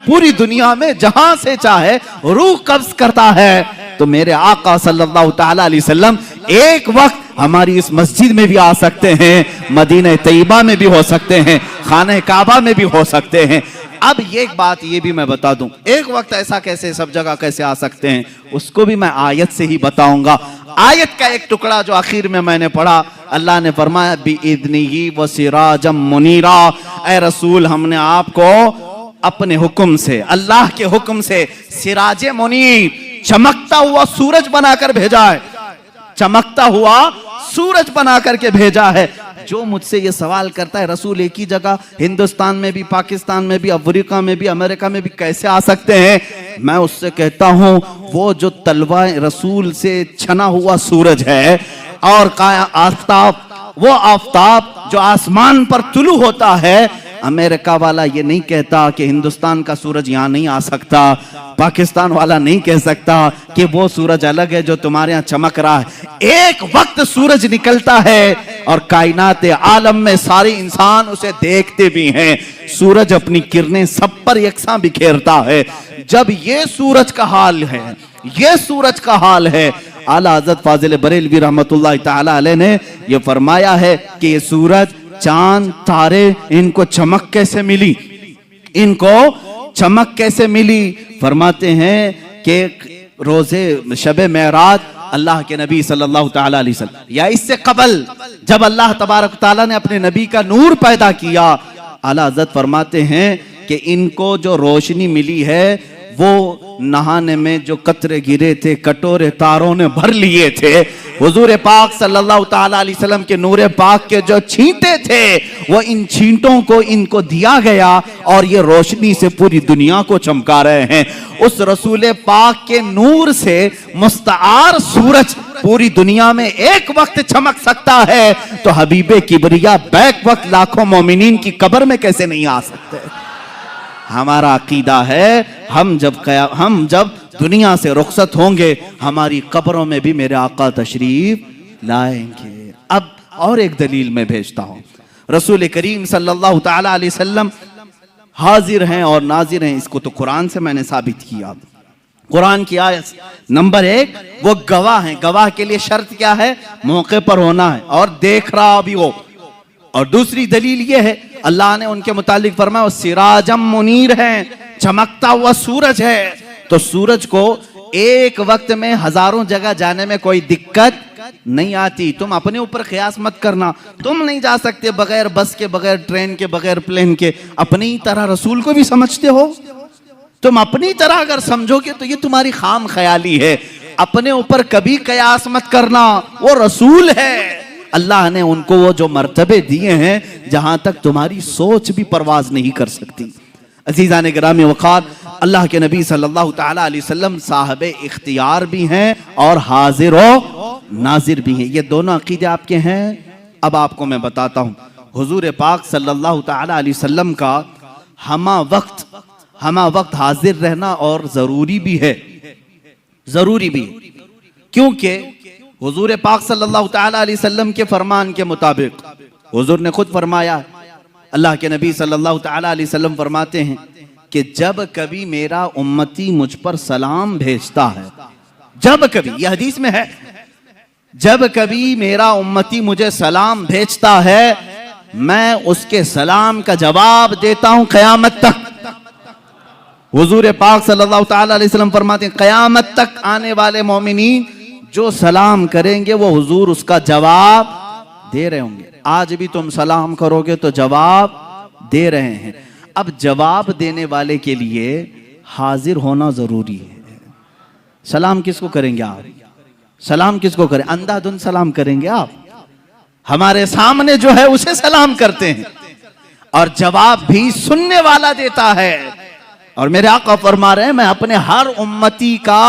पूरी दुनिया में जहां से चाहे रूह कब्ज करता है। तो मेरे आका सल्लल्लाहु ताला अलैहि वसल्लम एक वक्त हमारी इस मस्जिद में भी आ सकते हैं, मदीना तैयबा में भी हो सकते हैं, खाने काबा में भी हो सकते हैं। अब एक बात ये भी मैं बता दूं, एक वक्त ऐसा कैसे सब जगह कैसे आ सकते हैं, उसको भी मैं आयत से ही बताऊंगा। आयत का एक टुकड़ा जो आखिर में मैंने पढ़ा, अल्लाह ने फरमाया बिइज़्निही व सिराजम मुनीरा, ए रसूल हमने आपको अपने हुक्म से, अल्लाह के हुक्म से सिराजे मुनीर, चमकता हुआ सूरज बनाकर भेजा है, चमकता हुआ सूरज बना करके भेजा है। जो मुझसे ये सवाल करता है रसूल एक ही जगह हिंदुस्तान में भी, पाकिस्तान में भी, अफ्रीका में भी, अमेरिका में भी कैसे आ सकते हैं, मैं उससे कहता हूं वो जो तलवा रसूल से छना हुआ सूरज है और आफताब, वो आफताब जो आसमान पर तुलू होता है, अमेरिका वाला ये नहीं कहता कि हिंदुस्तान का सूरज यहां नहीं आ सकता, पाकिस्तान वाला नहीं कह सकता कि वो सूरज अलग है जो तुम्हारे यहां चमक रहा है। एक वक्त सूरज निकलता है और कायनात आलम में सारे इंसान उसे देखते भी हैं। सूरज अपनी किरणें सब पर यकसां बिखेरता है। जब ये सूरज का हाल है, ये सूरज का हाल है, आला हज़रत फाजिल बरेलवी रहमतुल्लाह ताला अलैह ने ये फरमाया है कि ये सूरज, चांद, तारे, इनको चमक कैसे मिली, इनको चमक कैसे मिली। फरमाते हैं कि रोजे शबे मेराज अल्लाह के नबी सल्लल्लाहु ताला अलैहि वसल्लम या इससे कबल जब अल्लाह तबारक ताला ने अपने नबी का नूर पैदा किया, आला हज़रत फरमाते हैं कि इनको जो रोशनी मिली है वो नहाने में जो कतरे गिरे थे, कटोरे तारों ने भर लिए थे, हुजूर पाक सल्लल्लाहु ताला अलैहि वसल्लम के नूर पाक के जो छींटे थे वो इन छींटों को इनको दिया गया और ये रोशनी से पूरी दुनिया को चमका रहे हैं। उस रसूल पाक के नूर से मुस्तआर सूरज पूरी दुनिया में एक वक्त चमक सकता है, तो हबीबे किबरिया बैक वक्त लाखों मोमिनीन की कब्र में कैसे नहीं आ सकते। हमारा अकीदा है हम जब दुनिया से रुखसत होंगे हमारी कब्रों में भी मेरे आका तशरीफ लाएंगे। अब और एक दलील मैं भेजता हूं, रसूल करीम सल्लल्लाहु ताला अलैहि वसल्लम हाजिर हैं और नाजिर हैं, इसको तो कुरान से मैंने साबित किया। कुरान की आयत नंबर 1, वो गवाह हैं। गवाह के लिए शर्त क्या है, मौके पर होना है और देख रहा भी हो। और दूसरी दलील ये है, अल्लाह ने उनके मुतालिक फरमाया सिराजम मुनीर है, चमकता हुआ सूरज है। तो सूरज को एक वक्त में हजारों जगह जाने में कोई दिक्कत नहीं आती। तुम अपने ऊपर क़यास मत करना, तुम नहीं जा सकते बगैर बस के, बगैर ट्रेन के, बगैर प्लेन के। अपनी तरह रसूल को भी समझते हो, तुम अपनी तरह अगर समझोगे तो ये तुम्हारी खाम ख्याली है। अपने ऊपर कभी क़यास मत करना, वो रसूल है, अल्लाह ने उनको वो जो मर्तबे दिए हैं जहां तक तुम्हारी सोच भी परवाज नहीं कर सकती। अजीज़ान गिरामी वक़ार, अल्लाह के नबी सल्लल्लाहु ताला अलैहि वसल्लम साहब इख्तियार भी हैं और हाजिर व नाजिर भी हैं। ये दोनों अकीदे आपके हैं। अब आपको मैं बताता हूँ, हुजूर पाक सल्लल्लाहु ताला अलैहि वसल्लम का हमा वक्त हाजिर रहना और ज़रूरी भी है, ज़रूरी भी, क्योंकि हुजूर पाक सल्लल्लाहु ताला अलैहि वसल्लम के फरमान के मुताबिक हुजूर ने खुद फरमाया, अल्लाह के नबी सल्लल्लाहु ताला अलैहि वसल्लम फरमाते हैं कि जब कभी मेरा उम्मती मुझ पर सलाम भेजता है, जब कभी, यह हदीस में है, जब कभी मेरा उम्मती मुझे सलाम भेजता है मैं उसके सलाम का जवाब देता हूं क़यामत तक। हुजूर पाक सल्लल्लाहु ताला अलैहि वसल्लम फरमाते हैं क़यामत तक आने वाले मोमिनीन जो सलाम करेंगे वो हुजूर उसका जवाब दे रहे होंगे। आज भी तुम सलाम करोगे तो जवाब दे रहे हैं। अब जवाब देने वाले के लिए हाजिर होना जरूरी है। सलाम किसको करेंगे आप, सलाम किसको करें, अंधाधुंध सलाम करेंगे आप, हमारे सामने जो है उसे सलाम करते हैं और जवाब भी सुनने वाला देता है। और मेरे आका फरमा रहे हैं मैं अपने हर उम्मती का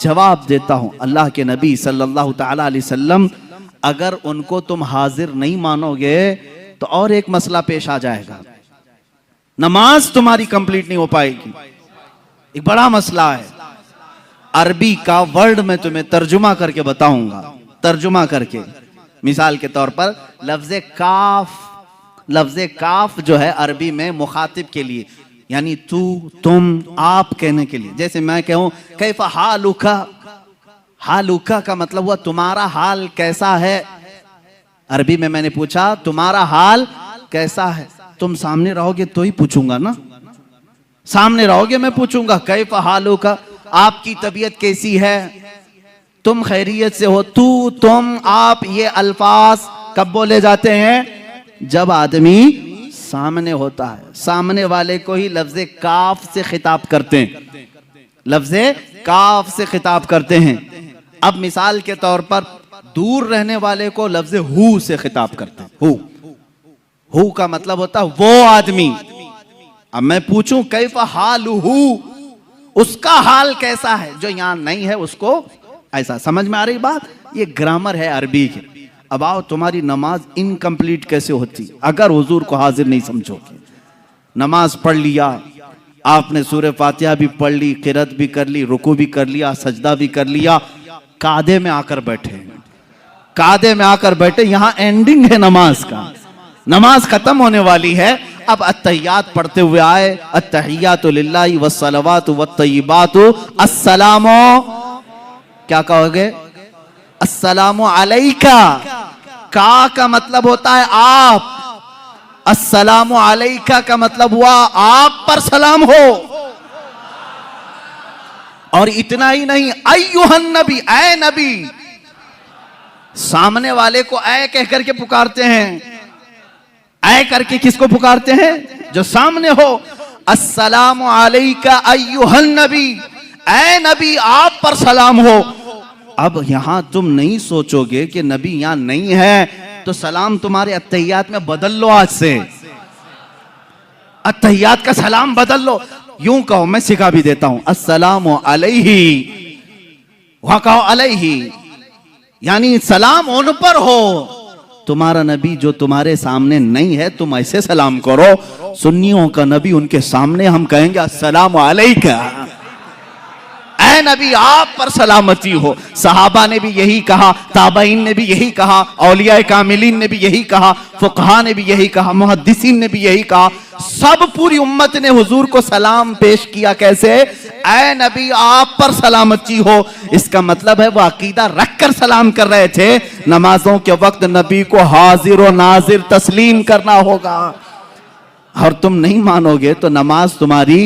जवाब देता हूं। अल्लाह के नबी सल्लल्लाहु ताला अलैहि वसल्लम अगर उनको तुम हाजिर नहीं मानोगे तो और एक मसला पेश आ जाएगा, नमाज तुम्हारी कंप्लीट नहीं हो पाएगी। एक बड़ा मसला है। अरबी का वर्ड मैं तुम्हें तर्जुमा करके बताऊंगा, तर्जुमा करके। मिसाल के तौर पर लफ्ज़ काफ जो है अरबी में मुखातिब के लिए, यानी तू, तुम, आप कहने के लिए। जैसे मैं कहूं कैफा हालुका, हालुका का मतलब हुआ तुम्हारा हाल कैसा है। अरबी में मैंने पूछा तुम्हारा हाल कैसा है, तुम सामने रहोगे तो ही पूछूंगा ना, सामने रहोगे मैं पूछूंगा कैफा हालुका, आपकी तबीयत कैसी है, तुम खैरियत से हो। तू, तुम, आप, ये अल्फाज कब बोले जाते हैं? जब आदमी सामने होता है, सामने वाले को ही लफ्ज़े काफ से खिताब करते हैं, लफ्ज़े काफ से खिताब करते हैं। अब मिसाल के तौर पर दूर रहने वाले को लफ्ज़े हु से खिताब करते हैं। हु का मतलब होता है वो आदमी। अब मैं पूछूं कैफा हालुहु, उसका हाल कैसा है, जो यहां नहीं है उसको ऐसा। समझ में आ रही बात? ये ग्रामर है अरबी की। अब आओ, तुम्हारी नमाज इनकम्प्लीट कैसे होती अगर हुजूर को हाजिर नहीं समझोगे। नमाज पढ़ लिया आपने, सूरह फातिहा भी पढ़ ली, क़िरात भी कर ली, रुकू भी कर लिया, सजदा भी कर लिया, कादे में आकर बैठे, कादे में आकर बैठे, यहां एंडिंग है नमाज का, नमाज खत्म होने वाली है। अब अत्तहियात पढ़ते हुए आए, अत्तहियातु लिल्लाहि वस्सलावातु वत्तय्यिबातु अस्सलामु, क्या कहोगे? अस्सलामु अलैका। का मतलब होता है आप, अस्सलामु अलैका का मतलब हुआ आप पर सलाम हो। और इतना ही नहीं, अय्युहन नबी, ऐ नबी, सामने वाले को ऐ कह करके पुकारते हैं। ऐ करके किसको पुकारते हैं? जो सामने हो। अस्सलामु अलैका अय्युहन नबी, ऐ नबी आप पर सलाम हो। अब यहां तुम नहीं सोचोगे कि नबी यहां नहीं है तो सलाम तुम्हारे अत्तहियात में बदल लो, आज से अत्तहियात का सलाम बदल लो। यूं कहो, मैं सिखा भी देता हूं, अस्सलामु अलैहि, वहां कहो अलैहि, यानी सलाम उन पर हो। तुम्हारा नबी जो तुम्हारे सामने नहीं है तुम ऐसे सलाम करो। सुन्नियों का नबी, उनके सामने हम कहेंगे अस्सलामु अलैका, ऐ नबी आप पर सलामती हो। सहाबा ने भी यही कहा, ताबईन ने भी यही कहा, औलिया कामिलीन ने भी यही कहा, फुकहा ने भी यही कहा, मुहद्दिसीन ने भी यही कहा। सब पूरी उम्मत ने हुजूर को सलाम पेश किया, कैसे? ऐ नबी आप पर सलामती हो। इसका मतलब है वो अकीदा रख कर सलाम कर रहे थे। नमाजों के वक्त नबी को हाजिर और नाजिर तस्लीम करना होगा। और तुम नहीं मानोगे तो नमाज तुम्हारी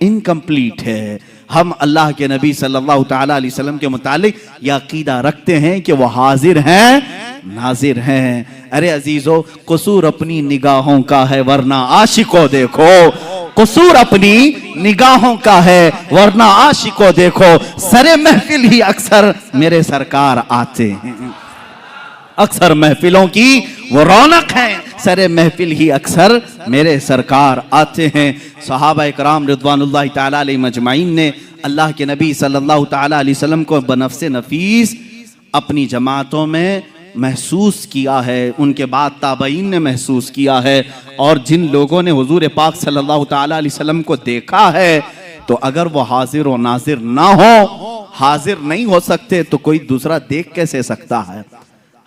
इनकम्प्लीट है। हम अल्लाह के नबी सल्लल्लाहु तआला अलैहि वसल्लम के मुतालिक यह अकीदा रखते हैं कि वो हाजिर हैं, नाजिर हैं। अरे अजीजों, कसूर अपनी निगाहों का है वरना आशिको देखो, कसूर अपनी निगाहों का है वरना आशिको देखो। सरे महफिल ही अक्सर मेरे सरकार आते हैं, अक्सर महफिलों की वो रौनक है, सरे महफिल ही अक्सर मेरे सरकार आते हैं। सहाबा इकराम रिदवानुल्लाहि ताला अलैहिम अजमाइन ने अल्लाह के नबी सल्लल्लाहु ताला अलैहि वसल्लम को बनफ्से नफीस अपनी जमातों में महसूस किया है, उनके बाद ताबईन ने महसूस किया है। और जिन लोगों ने हुजूर पाक सल्लल्लाहु ताला अलैहि वसल्लम को देखा है, तो अगर वो हाजिर और नाजिर ना हो, हाजिर नहीं हो सकते तो कोई दूसरा देख कैसे सकता है?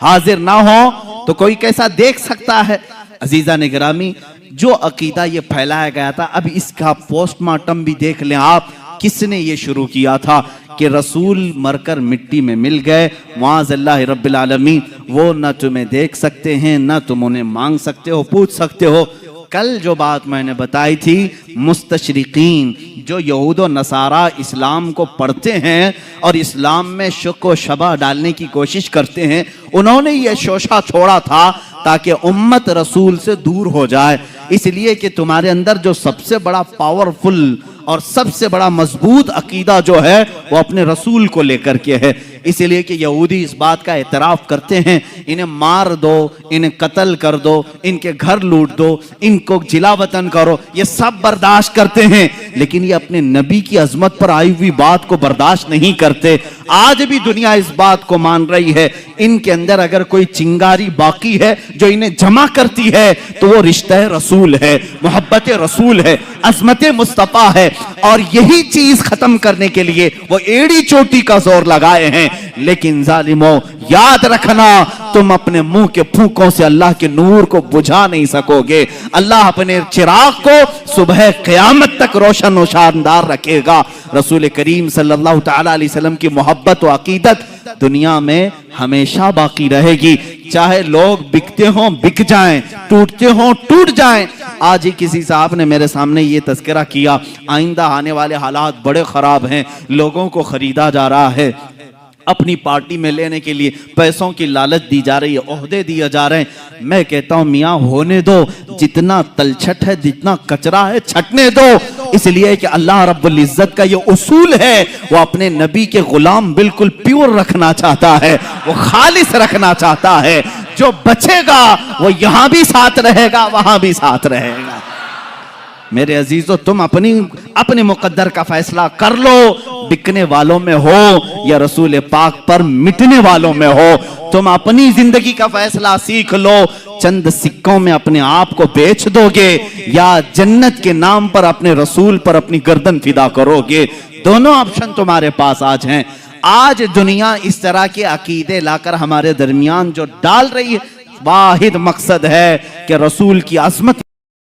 हाजिर ना हो तो कोई कैसा देख सकता है? अजीजा ने गिरामी, जो अकीदा ये फैलाया गया था, अब इसका पोस्टमार्टम भी देख लें आप। किसने ये शुरू किया था कि रसूल मरकर मिट्टी में मिल गए, मुआज़ल्लाहि रब्बिल आलमीन, वो न तुम्हें देख सकते हैं, न तुम उन्हें मांग सकते हो, पूछ सकते हो। कल जो बात मैंने बताई थी, मुस्तशरिकीन जो यहूद व नसारा इस्लाम को पढ़ते हैं और इस्लाम में शक व शबा डालने की कोशिश करते हैं, उन्होंने ये शोशा छोड़ा था ताकि उम्मत रसूल से दूर हो जाए। इसलिए कि तुम्हारे अंदर जो सबसे बड़ा पावरफुल और सबसे बड़ा मजबूत अकीदा जो है वो अपने रसूल को लेकर के है। इसलिए कि यहूदी इस बात का एतराफ़ करते हैं, इन्हें मार दो, इन्हें कत्ल कर दो, इनके घर लूट दो, इनको जिला वतन करो, ये सब बर्दाश्त करते हैं, लेकिन ये अपने नबी की अजमत पर आई हुई बात को बर्दाश्त नहीं करते। आज भी दुनिया इस बात को मान रही है, इनके अंदर अगर कोई चिंगारी बाकी है जो इन्हें जमा करती है तो वो रिश्ता रसूल है, मोहब्बत रसूल है, अजमत मुस्तफ़ा है। और यही चीज खत्म करने के लिए वो एड़ी चोटी का जोर लगाए हैं। लेकिन जालिमों याद रखना, तुम अपने मुंह के फूंकों से अल्लाह के नूर को बुझा नहीं सकोगे। अल्लाह अपने चिराग को सुबह क़यामत तक रोशन और शानदार रखेगा। रसूल करीम सल्लल्लाहु तआला अलैहि वसल्लम की मोहब्बत और अकीदत दुनिया में हमेशा बाकी रहेगी, चाहे लोग बिकते हों बिक जाएं, टूटते हों टूट जाएं। आज ही किसी साहब ने मेरे सामने ये तज़किरा किया, आइंदा आने वाले हालात बड़े खराब हैं, लोगों को खरीदा जा रहा है, अपनी पार्टी में लेने के लिए पैसों की लालच दी जा रही है, ओहदे दिए जा रहे हैं। मैं कहता हूं मियाँ होने दो, जितना तलछट है जितना कचरा है छटने दो, इसलिए कि अल्लाह रब्बुल इज्जत का ये उसूल है, वो अपने नबी के गुलाम बिल्कुल प्योर रखना चाहता है, वो खालिस रखना चाहता है। जो बचेगा वो यहां भी साथ रहेगा, वहां भी साथ रहेगा। मेरे अजीजों, तुम अपने मुकद्दर का फैसला कर लो, बिकने वालों में हो या रसूल पाक पर मिटने वालों में हो। तुम अपनी जिंदगी का फैसला सीख लो, चंद सिक्कों में अपने आप को बेच दोगे या जन्नत के नाम पर अपने रसूल पर अपनी गर्दन फिदा करोगे। दोनों ऑप्शन तुम्हारे पास आज हैं। आज दुनिया इस तरह के अकीदे लाकर हमारे दरमियान जो डाल रही है, वाहिद मकसद है कि रसूल की अज़मत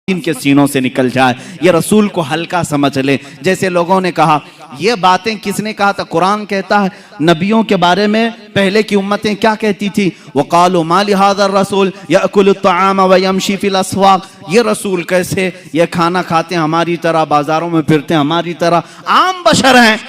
इनके सीनों से निकल जाए, ये रसूल को हल्का समझ ले। जैसे लोगों ने कहा, ये बातें किसने कहा था? कुरान कहता है नबियों के बारे में पहले की उम्मतें क्या कहती थी? वक़ालू मा लिहाज़ा रसूल याकुलु त्तआम व यमशी फिल अस्वाक़, ये रसूल कैसे ये खाना खाते हैं हमारी तरह, बाजारों में फिरते हैं हमारी तरह, आम बशर हैं।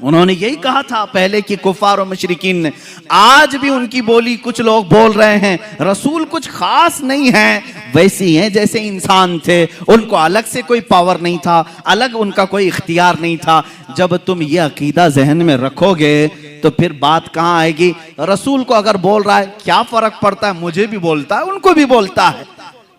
उन्होंने यही कहा था पहले की कुफार और मुशरिकीन ने। आज भी उनकी बोली कुछ लोग बोल रहे हैं, रसूल कुछ खास नहीं है, वैसे ही हैं जैसे इंसान थे, उनको अलग से कोई पावर नहीं था, अलग उनका कोई इख्तियार नहीं था। जब तुम ये अकीदा जहन में रखोगे तो फिर बात कहाँ आएगी? रसूल को अगर बोल रहा है क्या फर्क पड़ता है, मुझे भी बोलता है उनको भी बोलता है,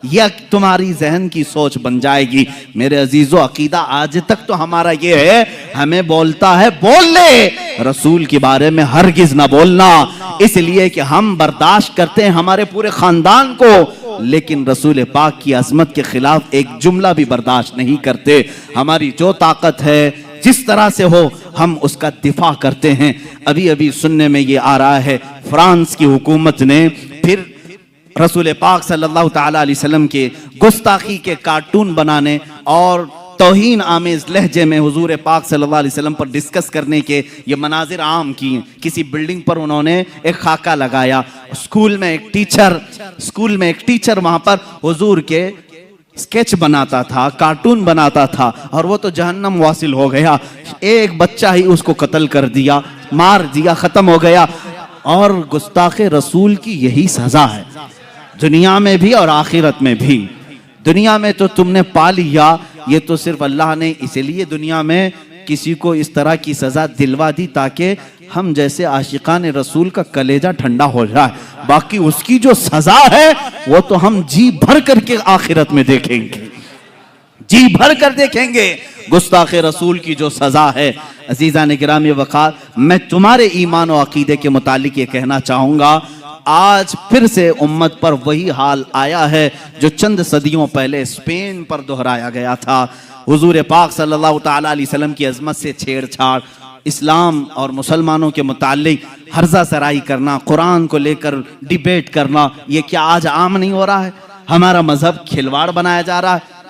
यह तुम्हारी जहन की सोच बन जाएगी। मेरे अजीजों, अकीदा आज तक तो हमारा ये है, हमें बोलता है बोल ले, रसूल के बारे में हरगिज ना बोलना, इसलिए कि हम बर्दाश्त करते हैं हमारे पूरे खानदान को, लेकिन रसूल पाक की अज़मत के खिलाफ एक जुमला भी बर्दाश्त नहीं करते। हमारी जो ताकत है, जिस तरह से हो, हम उसका दिफा करते हैं। अभी अभी सुनने में ये आ रहा है, फ्रांस की हुकूमत ने फिर रसूल पाक सल्लल्लाहु तआला अलैहि वसल्लम के गुस्ताखी के कार्टून बनाने और तौहीन आमेज लहजे में हुजूर पाक सल्लल्लाहु अलैहि वसल्लम पर डिस्कस करने के ये मनाजिर आम किए। किसी बिल्डिंग पर उन्होंने एक खाका लगाया, स्कूल में एक टीचर वहां पर हुजूर के स्केच बनाता था, कार्टून बनाता था, और वो तो जहन्नम वासिल हो गया। एक बच्चा ही उसको कत्ल कर दिया, मार दिया, खत्म हो गया। और गुस्ताखे रसूल की यही सजा है, दुनिया में भी और आखिरत में भी। दुनिया में तो तुमने पा लिया, ये तो सिर्फ अल्लाह ने इसलिए दुनिया में किसी को इस तरह की सजा दिलवा दी ताकि हम जैसे आशिकान रसूल का कलेजा ठंडा हो जाए। बाकी उसकी जो सजा है वो तो हम जी भर करके आखिरत में देखेंगे, जी भर कर देखेंगे। गुस्ताखे रसूल की जो सजा है, अजीज़ान गिरामी वक़ार, मैं तुम्हारे ईमान और अकीदे के मुतालिक ये कहना चाहूँगा, आज फिर से उम्मत पर वही हाल आया है जो चंद सदियों पहले स्पेन पर दोहराया गया था। हुजूर पाक सल्लल्लाहु तआला अलैहि वसल्लम की अज़मत से छेड़छाड़, इस्लाम और मुसलमानों के मुतालिक हर्जा सराई करना, कुरान को लेकर डिबेट करना, ये क्या आज आम नहीं हो रहा है? हमारा मजहब खिलवाड़ बनाया जा रहा है।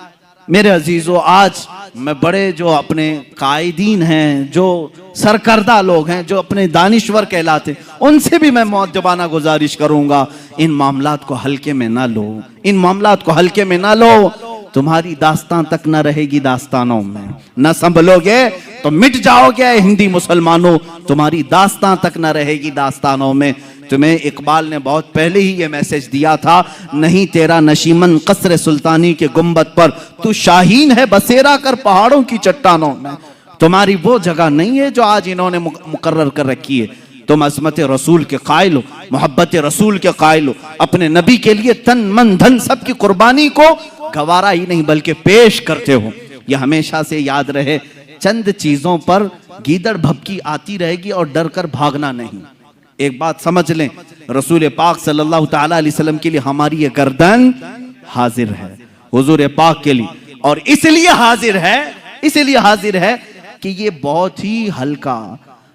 मेरे अजीजों, आज मैं बड़े जो अपने कायदीन हैं, जो सरकर्दा लोग हैं, जो अपने दानिश्वर कहलाते, उनसे भी मैं मुअद्दबाना गुजारिश करूंगा, इन मामलात को हल्के में ना लो, इन मामलात को हल्के में ना लो। तुम्हारी दास्तान तक ना रहेगी दास्तानों में, ना संभलोगे तो मिट जाओगे हिंदी मुसलमानों, तुम्हारी दास्तान तक ना रहेगी दास्तानों में। तुम्हें इकबाल ने बहुत पहले ही ये मैसेज दिया था, नहीं तेरा नशीमन कसर सुल्तानी के गुंबद पर, तू शाहीन है बसेरा कर पहाड़ों की चट्टानों में। तुम्हारी वो जगह नहीं है जो आज इन्होंने मुकर्रर कर रखी है। तुम अज़मत रसूल के कायल हो, मोहब्बत रसूल के कायल हो, अपने नबी के लिए तन मन धन सब की कुर्बानी को गवारा ही नहीं बल्कि पेश करते हो। यह हमेशा से याद रहे, चंद चीजों पर गीदड़ भभकी आती रहेगी और डर कर भागना नहीं। एक बात समझ लें, रसूल पाक सल्लल्लाहु तआला अलैहि वसल्लम के लिए हमारी ये गर्दन हाजिर है हुजूर पाक के लिए, और इसलिए हाजिर है कि ये बहुत ही हल्का,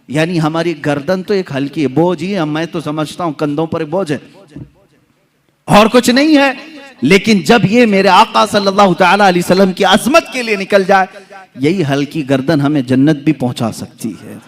यानी हमारी गर्दन तो एक हल्की है, बोझ ही है, मैं तो समझता हूं कंधों पर एक बोझ है और कुछ नहीं है। लेकिन जब ये मेरे आका सल्लल्लाहु तआला अलैहि वसल्लम की अजमत के लिए निकल जाए, यही हल्की गर्दन हमें जन्नत भी पहुंचा सकती है।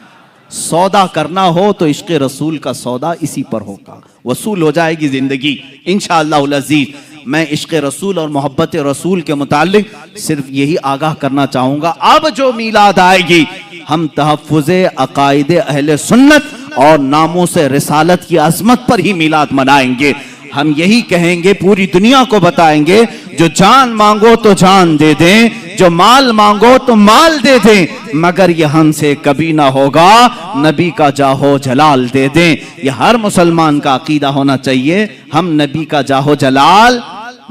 सौदा करना हो तो इश्क़ रसूल का सौदा इसी पर होगा, वसूल हो जाएगी जिंदगी इंशाअल्लाह अज़ीज। मैं इश्क़ रसूल और मोहब्बत रसूल के मुतालिक सिर्फ यही आगाह करना चाहूंगा, अब जो मीलाद आएगी हम तहफ़्फ़ुज़े अक़ाइद अहले सुन्नत और नामूस रिसालत की अज़मत पर ही मीलाद मनाएंगे। हम यही कहेंगे, पूरी दुनिया को बताएंगे, जो जान मांगो तो जान दे दें, जो माल मांगो तो माल दे दें, मगर ये हमसे कभी ना होगा नबी का जाहो जलाल दे दें। ये हर मुसलमान का अकीदा होना चाहिए। हम नबी का जाहो जलाल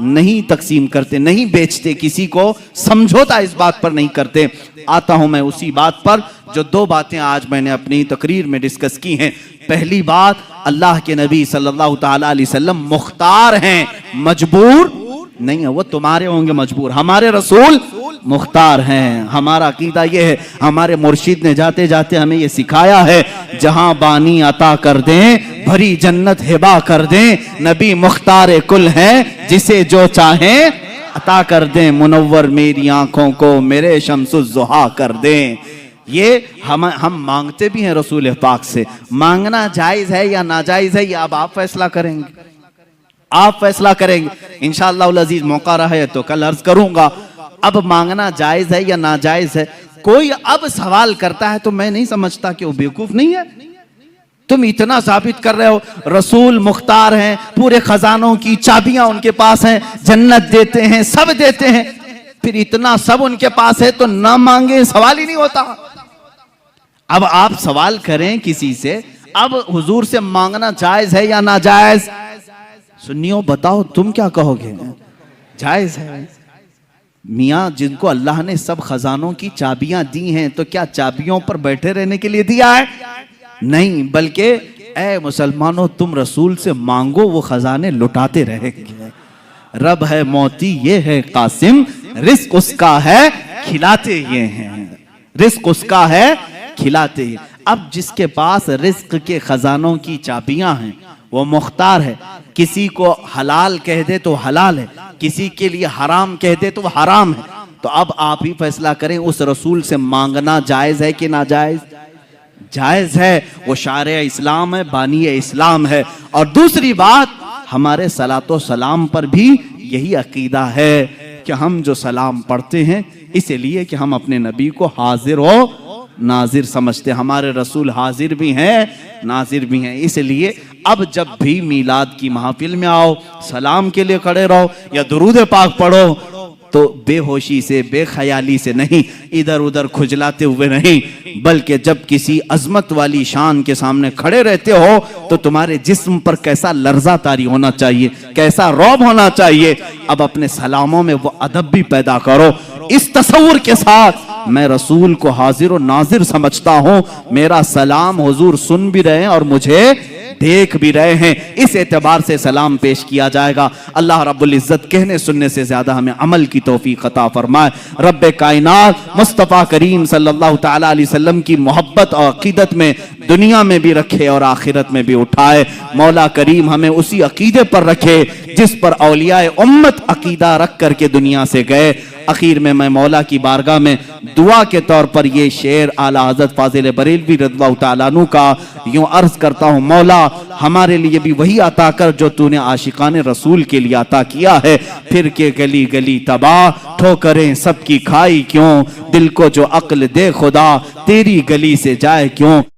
नहीं तकसीम करते, नहीं बेचते, किसी को समझौता इस बात पर नहीं करते। आता हूं मैं उसी बात पर जो दो बातें आज मैंने अपनी तकरीर में डिस्कस की हैं। पहली बात, अल्लाह के नबी सल्लल्लाहु तआला अलैहि वसल्लम मुख्तार हैं, मजबूर नहीं है। वो तुम्हारे होंगे मजबूर, हमारे रसूल मुख्तार हैं। हमारा अकीदा ये है, हमारे मुर्शिद ने जाते जाते हमें ये सिखाया है, जहां बानी अता कर दें भरी जन्नत हिबा कर दें, नबी मुख्तार कुल हैं, जिसे जो चाहें अता कर दें, मुनव्वर मेरी आंखों को मेरे शम्सुज़्ज़ुहा कर दें। ये हम मांगते भी हैं रसूल पाक से। मांगना जायज है या नाजायज है, ये अब आप फैसला करेंगे, आप फैसला करेंगे इंशाअल्लाह अज़ीज। मौका रहे तो कल अर्ज करूंगा। अब मांगना जायज है या नाजायज है, कोई अब सवाल करता है तो मैं नहीं समझता कि वो बेवकूफ नहीं है। तुम इतना साबित कर रहे हो रसूल मुख्तार हैं, पूरे खजानों की चाबियां उनके पास हैं, जन्नत देते हैं, सब देते हैं, फिर इतना सब उनके पास है तो ना मांगे, सवाल ही नहीं होता। अब आप सवाल करें किसी से, अब हुजूर से मांगना जायज है या नाजायज? सुन्नियों बताओ तुम क्या कहोगे? जायज है। मियाँ जिनको अल्लाह ने सब खजानों की चाबियां दी हैं, तो क्या चाबियों पर बैठे रहने के लिए दिया है? नहीं, बल्कि ए मुसलमानों तुम रसूल से मांगो, वो खजाने लुटाते रहेंगे। रब है मोती ये है कासिम, रिस्क उसका है खिलाते ये हैं, रिस्क उसका है खिलाते ये। अब जिसके पास रिस्क के खजानों की चाबियां हैं वो मुख्तार है। किसी को हलाल कह दे तो हलाल है, किसी के लिए हराम कह दे तो हराम है। तो अब आप ही फैसला करें, उस रसूल से मांगना जायज है कि नाजायज? जायज है। वो शारे इस्लाम है, बानी इस्लाम है। और दूसरी बात, हमारे सलातो सलाम पर भी यही अकीदा है कि हम जो सलाम पढ़ते हैं इसलिए कि हम अपने नबी को हाजिर हो नाजिर समझते। हमारे रसूल हाजिर भी हैं, नाजिर भी हैं। इसलिए अब जब भी मीलाद की महफिल में आओ, सलाम के लिए खड़े रहो या दुरूद पाक पढ़ो, तो बेहोशी से, बेख्याली से नहीं, इधर उधर खुजलाते हुए नहीं, बल्कि जब किसी अजमत वाली शान के सामने खड़े रहते हो तो तुम्हारे जिस्म पर कैसा लर्जा तारी होना चाहिए, कैसा रौब होना चाहिए। अब अपने सलामों में वो अदब भी पैदा करो, इस तसव्वुर के साथ मैं रसूल को हाजिर और नाजिर समझता हूं, मेरा सलाम हुजूर सुन भी रहे हैं और मुझे देख भी रहे हैं, इस एतबार से सलाम पेश किया जाएगा। अल्लाह रब्बुल इज्जत कहने सुनने से ज्यादा हमें अमल की तौफीक अता फरमाए। रब्बे कायनात मुस्तफ़ा करीम सल्लल्लाहु तआला अलैहि वसल्लम की मोहब्बत और अकीदत में दुनिया में भी रखे और आखिरत में भी उठाए। मौला करीम हमें उसी अकीदे पर रखे जिस पर औलियाए उम्मत अकीदा रख करके दुनिया से गए। आखिर में मैं मौला की बारगाह में दुआ के तौर पर ये शेर आला हज़रत फाजिल बरेलवी रज़ियल्लाहु तआला अन्हु का यूं अर्ज करता हूँ, मौला हमारे लिए भी वही अता कर जो तूने आशिकाने रसूल के लिए अता किया है। फिर के गली गली तबाह ठोकरें सबकी खाई क्यों, दिल को जो अक्ल दे खुदा तेरी गली से जाए क्यों।